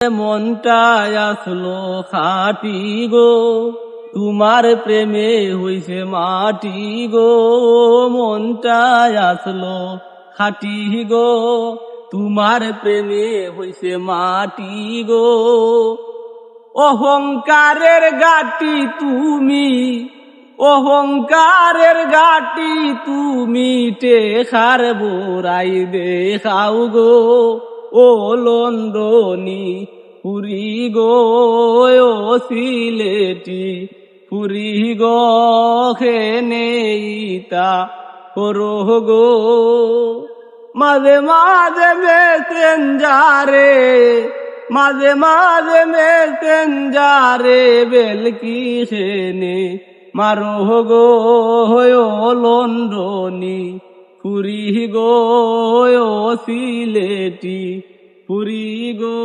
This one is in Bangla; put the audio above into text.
মনটা আসলো খাটি গো, তোমার প্রেমে হইছে মাটি গো। মনটা আসলো খাটি গো, তোমার প্রেমে হইছে মাটি গো। অহংকারের গাটি তুমি, অহংকারের গাটি তুমি, টেখার বোরাই দেখাও গো। ও লন্ডনী পুরি গো, ও সিলেটি পুরি গো, খেনেইতা করো গো। মাঝে মাঝে মেসেঞ্জারে, মাঝে মাঝে মেসেঞ্জারে বেলকি সেনে মারো গো। ও লন্ডনী পুরি গো, ও সিলেটি পুরি গো।